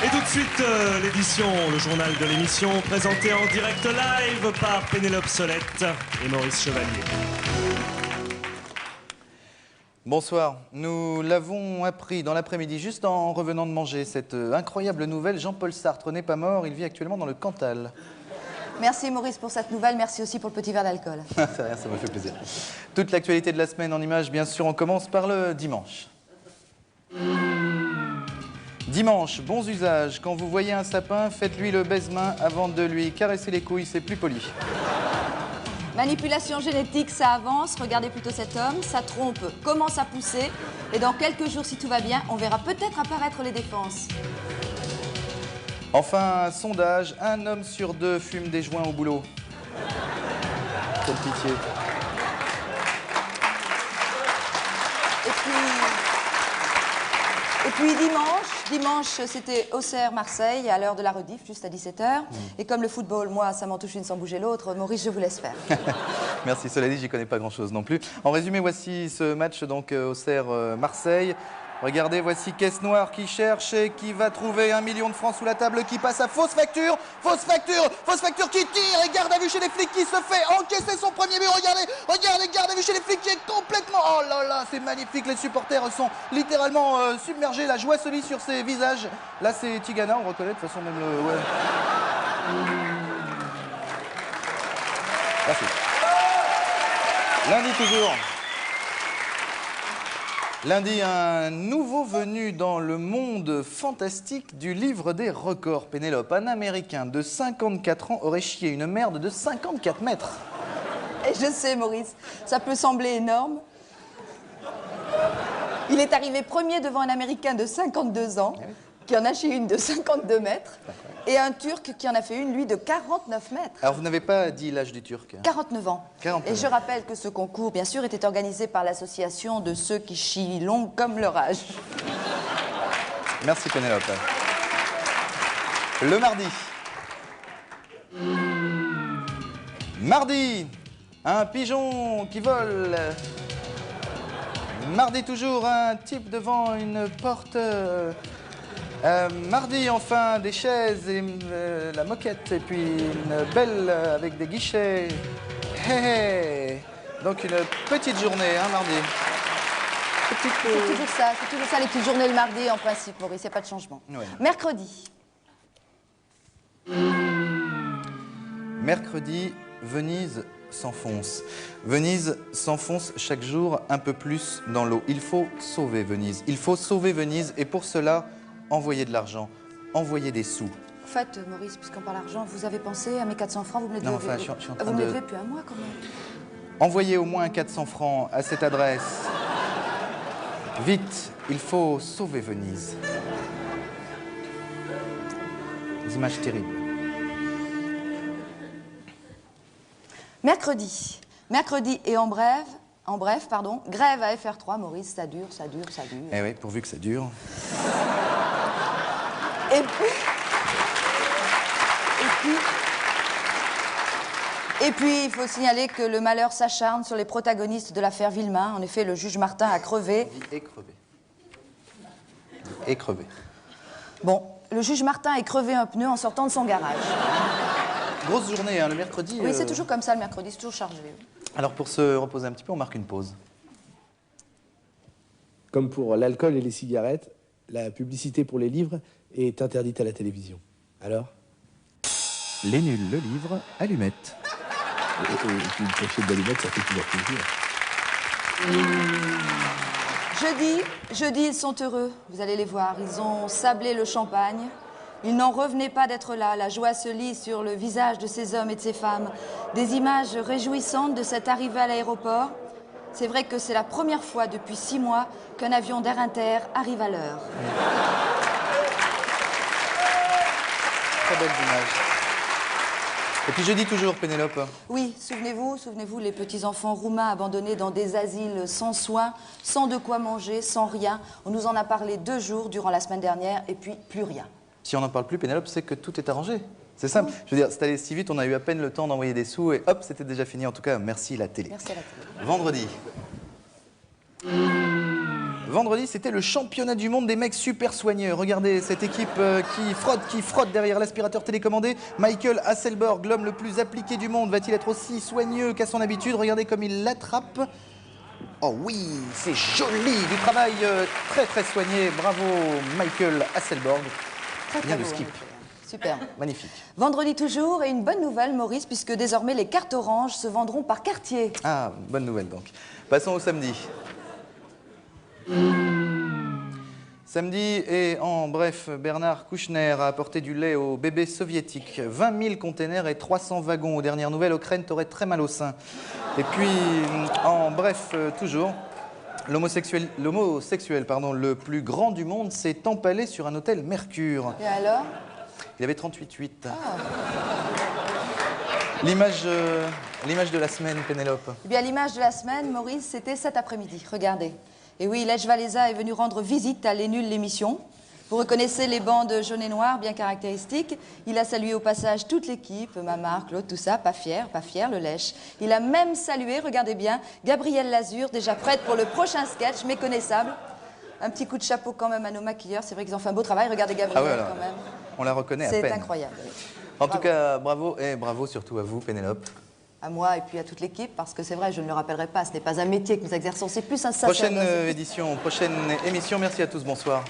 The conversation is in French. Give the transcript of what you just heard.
Et tout de suite, l'édition, le journal de l'émission, présenté en direct live par Pénélope Solette et Maurice Chevalier. Bonsoir. Nous l'avons appris dans l'après-midi, juste en revenant de manger, cette incroyable nouvelle. Jean-Paul Sartre n'est pas mort, il vit actuellement dans le Cantal. Merci Maurice pour cette nouvelle, merci aussi pour le petit verre d'alcool. C'est rien, ça me fait plaisir. Toute l'actualité de la semaine en images, bien sûr, on commence par le dimanche. Dimanche, bons usages. Quand vous voyez un sapin, faites-lui le baise-main avant de lui caresser les couilles, c'est plus poli. Manipulation génétique, ça avance. Regardez plutôt cet homme, sa trompe commence à pousser. Et dans quelques jours, si tout va bien, on verra peut-être apparaître les défenses. Enfin, sondage, 1 homme sur 2 fume des joints au boulot. Quelle pitié. Et puis dimanche c'était Auxerre-Marseille à l'heure de la rediff, juste à 17h. Et comme le football, moi, ça m'en touche une sans bouger l'autre, Maurice, je vous laisse faire. Merci, cela dit, j'y connais pas grand-chose non plus. En résumé, voici ce match donc Auxerre-Marseille. Regardez, voici Caisse Noire qui cherche et qui va trouver 1 million de francs sous la table, qui passe à fausse facture qui tire et garde à vue chez les flics qui se fait encaisser son premier but. Regardez, garde à vue chez les flics qui est complètement... Oh là là, c'est magnifique, les supporters sont littéralement submergés, la joie se lit sur ces visages. Là, c'est Tigana, on reconnaît de toute façon même le... Ouais. Merci. Lundi toujours. Lundi, un nouveau venu dans le monde fantastique du livre des records. Pénélope, un Américain de 54 ans aurait chié une merde de 54 mètres. Et je sais, Maurice, ça peut sembler énorme. Il est arrivé premier devant un Américain de 52 ans, qui en a chié une de 52 mètres, et un Turc qui en a fait une, lui, de 49 mètres. Alors, vous n'avez pas dit l'âge du Turc? 49 ans. 49 et je rappelle que ce concours, bien sûr, était organisé par l'association de ceux qui chient long comme leur âge. Merci, Pénélope. Le mardi. Mardi, un pigeon qui vole. Mardi toujours, un type devant une porte. Mardi, enfin, des chaises et la moquette, et puis une belle avec des guichets. Donc une petite journée, hein, mardi. C'est toujours ça, les petites journées le mardi, en principe, Maurice, il n'y a pas de changement. Ouais. Mercredi. Mercredi, Venise s'enfonce. Venise s'enfonce chaque jour un peu plus dans l'eau. Il faut sauver Venise. Il faut sauver Venise, et pour cela, envoyer de l'argent, envoyer des sous. En fait, Maurice, puisqu'on parle d'argent, vous avez pensé à mes 400 francs, vous me les devez. Non, enfin, je suis en train vous me de... les devez depuis un mois, quand même. Envoyez au moins 400 francs à cette adresse. Vite, il faut sauver Venise. Des images terribles. Mercredi et en bref, grève à FR3, Maurice, ça dure. Eh oui, pourvu que ça dure. Et puis, il faut signaler que le malheur s'acharne sur les protagonistes de l'affaire Villemain. En effet, le juge Martin a crevé. Et crevé. Bon, le juge Martin a crevé un pneu en sortant de son garage. Grosse journée, hein, le mercredi. Oui, c'est toujours comme ça, le mercredi, c'est toujours chargé. Alors, pour se reposer un petit peu, on marque une pause. Comme pour l'alcool et les cigarettes, la publicité pour les livres est interdite à la télévision. Alors? Les nuls le livre, allumette. Et puis une pochette d'allumettes, ça fait toujours plaisir. Jeudi, ils sont heureux, vous allez les voir. Ils ont sablé le champagne. Ils n'en revenaient pas d'être là. La joie se lit sur le visage de ces hommes et de ces femmes. Des images réjouissantes de cette arrivée à l'aéroport. C'est vrai que c'est la première fois depuis 6 mois qu'un avion d'Air Inter arrive à l'heure. Très belles images. Et puis jeudi toujours, Pénélope. Oui, souvenez-vous, les petits-enfants roumains abandonnés dans des asiles sans soins, sans de quoi manger, sans rien. On nous en a parlé 2 jours durant la semaine dernière, et puis plus rien. Si on n'en parle plus, Pénélope, c'est que tout est arrangé. C'est simple. Je veux dire, c'est allé si vite, on a eu à peine le temps d'envoyer des sous, et hop, c'était déjà fini. En tout cas, merci la télé. Merci à la télé. Vendredi. Vendredi, c'était le championnat du monde des mecs super soigneux. Regardez cette équipe qui frotte derrière l'aspirateur télécommandé. Michael Hasselborg, l'homme le plus appliqué du monde, va-t-il être aussi soigneux qu'à son habitude? Regardez comme il l'attrape. Oh oui, c'est joli, du travail très très soigné. Bravo Michael Hasselborg. Très, très Bien de beau, skip. Super. Magnifique. Vendredi toujours, et une bonne nouvelle, Maurice, puisque désormais les cartes oranges se vendront par quartier. Ah, bonne nouvelle donc. Passons au samedi. Samedi, et en bref, Bernard Kouchner a apporté du lait aux bébés soviétiques. 20 000 containers et 300 wagons. Aux dernières nouvelles, Ukraine t'aurait très mal au sein. Et puis, en bref, toujours, l'homosexuel, le plus grand du monde, s'est empalé sur un hôtel Mercure. Et alors? Il avait 38,8. L'image de la semaine, Pénélope. Eh bien, l'image de la semaine, Maurice, c'était cet après-midi. Regardez. Et oui, Lech Walesa est venu rendre visite à Les Nuls, l'émission. Vous reconnaissez les bandes jaunes et noires, bien caractéristiques. Il a salué au passage toute l'équipe, Mamar, Claude, tout ça, pas fier, le Lech. Il a même salué, regardez bien, Gabrielle Lazur, déjà prête pour le prochain sketch, méconnaissable. Un petit coup de chapeau quand même à nos maquilleurs. C'est vrai qu'ils ont fait un beau travail. Regardez Gabrielle quand même. On la reconnaît à peine. C'est incroyable. En tout cas, bravo, et bravo surtout à vous, Pénélope. À moi et puis à toute l'équipe, parce que c'est vrai, je ne le rappellerai pas, ce n'est pas un métier que nous exerçons, c'est plus un sacerdoce. Prochaine émission, prochaine émission. Merci à tous, bonsoir.